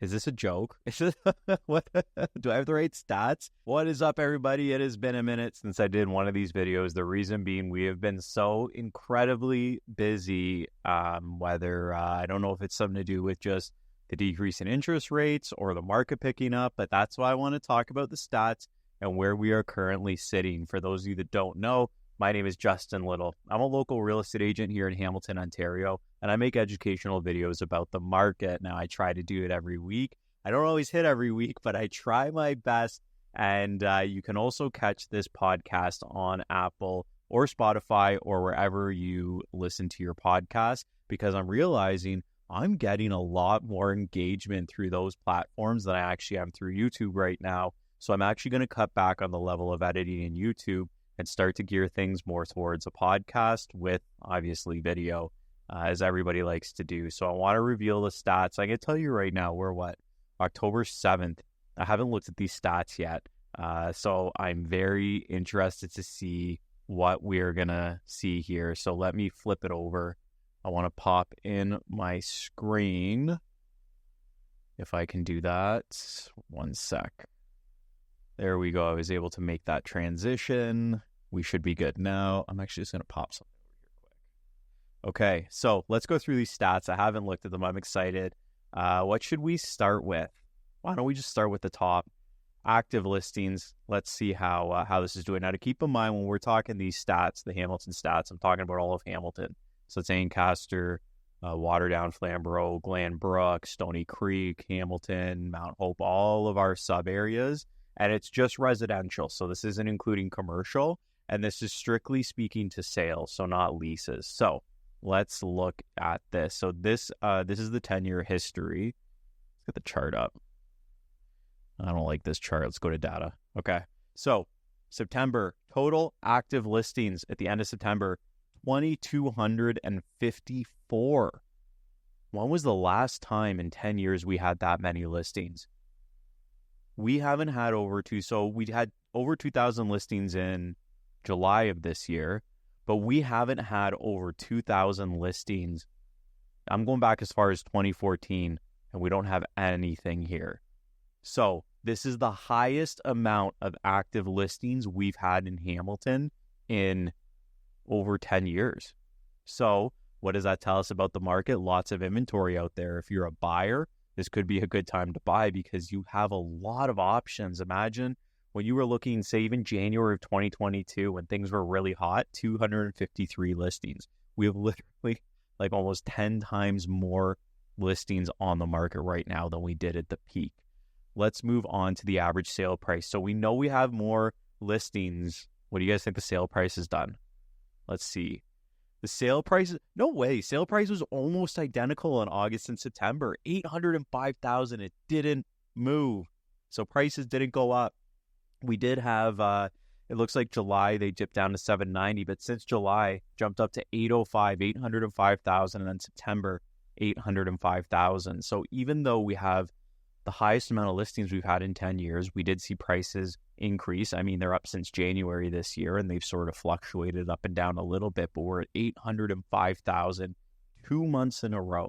Is this a joke? What? Do I have the right stats? What is up, everybody? It has been a minute since I did one of these videos. The reason being we have been so incredibly busy, whether I don't know if it's something to do with just the decrease in interest rates or the market picking up, but that's why I want to talk about the stats and where we are currently sitting. For those of you that don't know, my name is Justin Little. I'm a local real estate agent here in Hamilton, Ontario, and I make educational videos about the market. Now, I try to do it every week. I don't always hit every week, but I try my best. And you can also catch this podcast on Apple or Spotify or wherever you listen to your podcast, because I'm realizing I'm getting a lot more engagement through those platforms than I actually am through YouTube right now. So I'm actually going to cut back on the level of editing in YouTube and start to gear things more towards a podcast with obviously video, as everybody likes to do. So I want to reveal the stats. I can tell you right now, we're October 7th. I haven't looked at these stats yet. So I'm very interested to see what we're going to see here. So let me flip it over. I want to pop in my screen. If I can do that. One sec. There we go. I was able to make that transition. We should be good now. I'm actually just going to pop something over here quick. Okay, so let's go through these stats. I haven't looked at them. I'm excited. What should we start with? Why don't we just start with the top? Active listings. Let's see how this is doing. Now, to keep in mind, when we're talking these stats, the Hamilton stats, I'm talking about all of Hamilton. So it's Ancaster, Waterdown, Flamborough, Glanbrook, Stony Creek, Hamilton, Mount Hope, all of our sub areas. And it's just residential. So this isn't including commercial. And this is strictly speaking to sales, so not leases. So let's look at this. So this is the 10-year history. Let's get the chart up. I don't like this chart. Let's go to data. Okay. So September, total active listings at the end of September, 2,254. When was the last time in 10 years we had that many listings? We haven't had so we had over 2,000 listings in July of this year, but we haven't had over 2,000 listings. I'm going back as far as 2014, and we don't have anything here. So this is the highest amount of active listings we've had in Hamilton in over 10 years. So what does that tell us about the market? Lots of inventory out there. If you're a buyer, this could be a good time to buy because you have a lot of options. Imagine when you were looking, say, even January of 2022, when things were really hot, 253 listings. We have literally like almost 10 times more listings on the market right now than we did at the peak. Let's move on to the average sale price. So we know we have more listings. What do you guys think the sale price has done? Let's see. The sale price, no way. Sale price was almost identical in August and September. 805,000. It didn't move. So prices didn't go up. We did have, it looks like July, they dipped down to 790, but since July, jumped up to 805,000, and then September, 805,000. So even though we have the highest amount of listings we've had in 10 years, we did see prices increase. I mean, they're up since January this year, and they've sort of fluctuated up and down a little bit, but we're at 805,000 2 months in a row.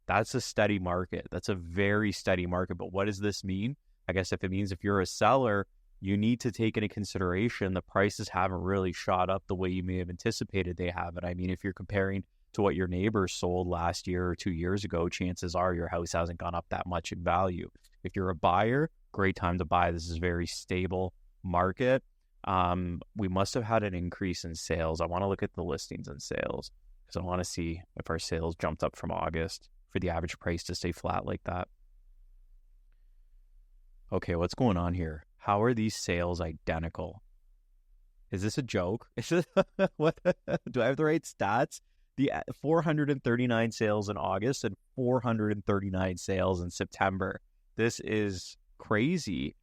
That's a steady market. That's a very steady market. But what does this mean? I guess if you're a seller, you need to take into consideration the prices haven't really shot up the way you may have anticipated they have. And I mean, if you're comparing to what your neighbors sold last year or 2 years ago, chances are your house hasn't gone up that much in value. If you're a buyer, great time to buy. This is a very stable market. We must have had an increase in sales. I want to look at the listings and sales because I want to see if our sales jumped up from August for the average price to stay flat like that. Okay, what's going on here? How are these sales identical? Is this a joke? What? Do I have the right stats? The 439 sales in August and 439 sales in September. This is crazy.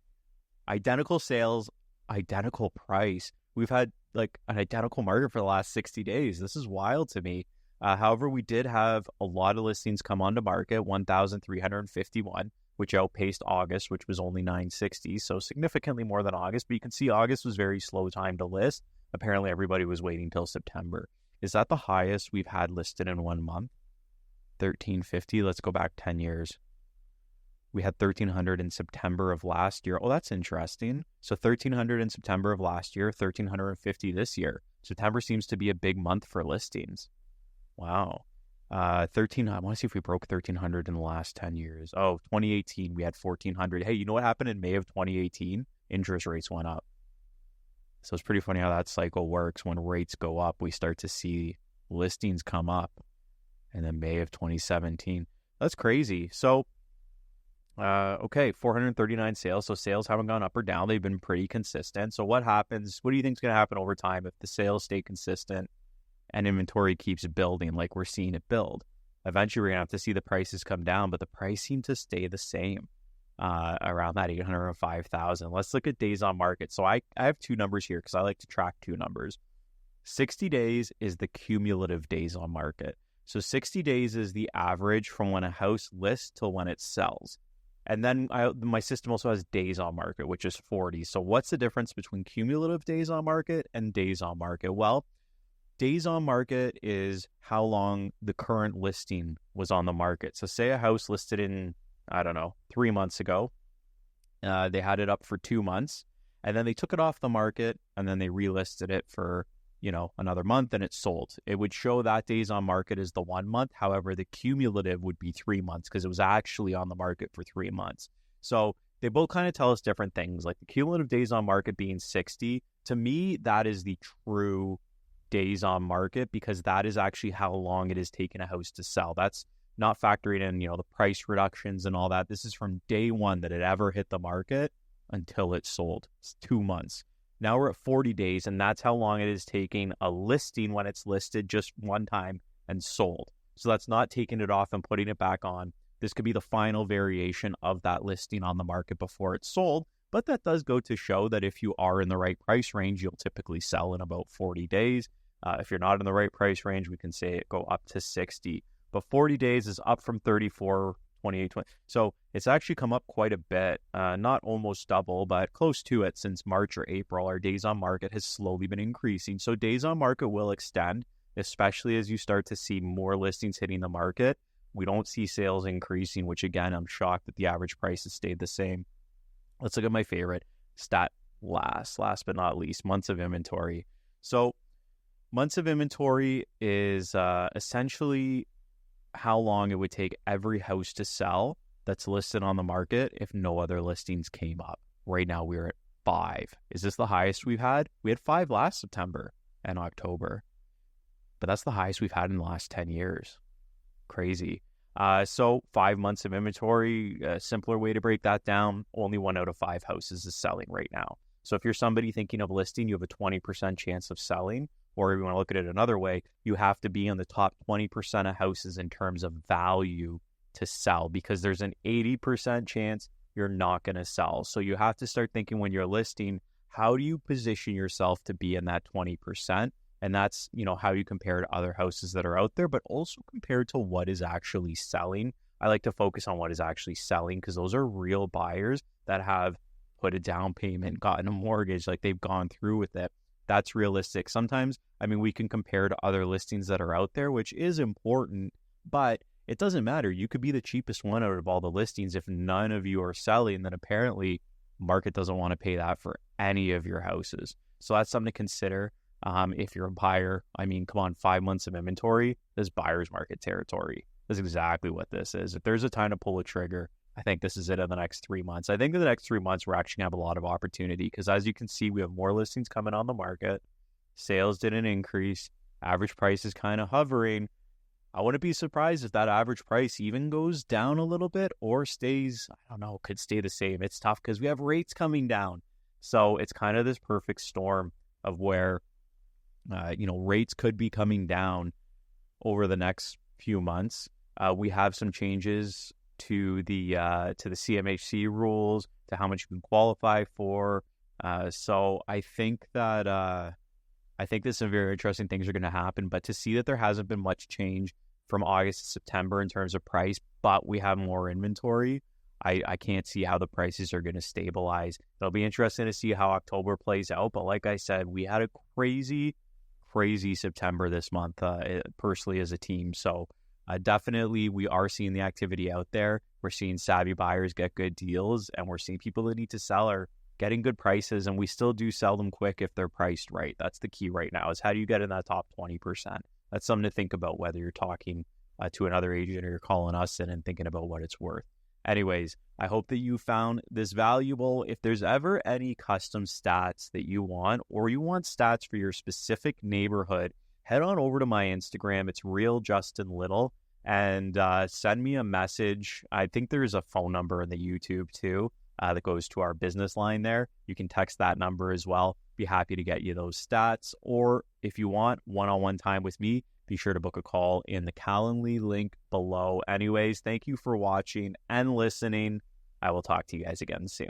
Identical sales, identical price. We've had like an identical market for the last 60 days. This is wild to me. However, we did have a lot of listings come onto market, 1,351, which outpaced August, which was only 960, so significantly more than August. But you can see August was very slow time to list. Apparently, everybody was waiting till September. Is that the highest we've had listed in 1 month? 1,350. Let's go back 10 years. We had 1,300 in September of last year. Oh, that's interesting. So 1,300 in September of last year, 1,350 this year. September seems to be a big month for listings. Wow. 13, I want to see if we broke 1,300 in the last 10 years. Oh, 2018, we had 1,400. Hey, you know what happened in May of 2018? Interest rates went up. So it's pretty funny how that cycle works. When rates go up, we start to see listings come up. And then May of 2017. That's crazy. So, okay, 439 sales. So sales haven't gone up or down. They've been pretty consistent. So what happens? What do you think is going to happen over time if the sales stay consistent and inventory keeps building like we're seeing it build? Eventually, we're going to have to see the prices come down, but the price seemed to stay the same around that 805,000. Let's look at days on market. So I have two numbers here because I like to track two numbers. 60 days is the cumulative days on market. So 60 days is the average from when a house lists till when it sells. And then my system also has days on market, which is 40. So what's the difference between cumulative days on market and days on market? Well, days on market is how long the current listing was on the market. So say a house listed in, 3 months ago. They had it up for 2 months, and then they took it off the market, and then they relisted it for another month, and it sold. It would show that days on market is the 1 month. However, the cumulative would be 3 months because it was actually on the market for 3 months. So they both kind of tell us different things. Like the cumulative days on market being 60, to me, that is the true days on market because that is actually how long it is taking a house to sell. That's not factoring in, the price reductions and all that. This is from day one that it ever hit the market until it sold. It's 2 months. Now we're at 40 days, and that's how long it is taking a listing when it's listed just one time and sold. So that's not taking it off and putting it back on. This could be the final variation of that listing on the market before it's sold, but that does go to show that if you are in the right price range, you'll typically sell in about 40 days. If you're not in the right price range, we can say it go up to 60. But 40 days is up from 34, 28, 20. So it's actually come up quite a bit, not almost double, but close to it since March or April. Our days on market has slowly been increasing. So days on market will extend, especially as you start to see more listings hitting the market. We don't see sales increasing, which again, I'm shocked that the average price has stayed the same. Let's look at my favorite stat last but not least, months of inventory. So months of inventory is essentially how long it would take every house to sell that's listed on the market if no other listings came up. Right now we're at 5. Is this the highest we've had? We had 5 last September and October, but that's the highest we've had in the last 10 years. Crazy. So 5 months of inventory, a simpler way to break that down, only 1 out of 5 houses is selling right now. So if you're somebody thinking of listing, you have a 20% chance of selling. Or if you want to look at it another way, you have to be in the top 20% of houses in terms of value to sell because there's an 80% chance you're not going to sell. So you have to start thinking when you're listing, how do you position yourself to be in that 20%? And that's, how you compare to other houses that are out there, but also compared to what is actually selling. I like to focus on what is actually selling because those are real buyers that have put a down payment, gotten a mortgage, like they've gone through with it. That's realistic. Sometimes, we can compare to other listings that are out there, which is important, but it doesn't matter. You could be the cheapest one out of all the listings. If none of you are selling, then apparently market doesn't want to pay that for any of your houses. So that's something to consider. If you're a buyer, come on, 5 months of inventory, this is buyer's market territory. That's exactly what this is. If there's a time to pull a trigger, I think this is it in the next 3 months. I think in the next 3 months, we're actually going to have a lot of opportunity because as you can see, we have more listings coming on the market. Sales didn't increase. Average price is kind of hovering. I wouldn't be surprised if that average price even goes down a little bit or stays, could stay the same. It's tough because we have rates coming down. So it's kind of this perfect storm of where, rates could be coming down over the next few months. We have some changes to the CMHC rules, to how much you can qualify for. So I think that there's some very interesting things are going to happen. But to see that there hasn't been much change from August to September in terms of price, but we have more inventory, I can't see how the prices are going to stabilize. It'll be interesting to see how October plays out. But like I said, we had a crazy September this month, personally as a team. So definitely we are seeing the activity out there. We're seeing savvy buyers get good deals, and we're seeing people that need to sell are getting good prices, and we still do sell them quick if they're priced right. That's the key right now, is how do you get in that top 20%? That's something to think about, whether you're talking to another agent or you're calling us in and thinking about what it's worth. Anyways, I hope that you found this valuable. If there's ever any custom stats that you want, or you want stats for your specific neighborhood, head on over to my Instagram. It's RealJustinLittle, and send me a message. I think there's a phone number in the YouTube too that goes to our business line there. You can text that number as well. Be happy to get you those stats. Or if you want one-on-one time with me, be sure to book a call in the Calendly link below. Anyways, thank you for watching and listening. I will talk to you guys again soon.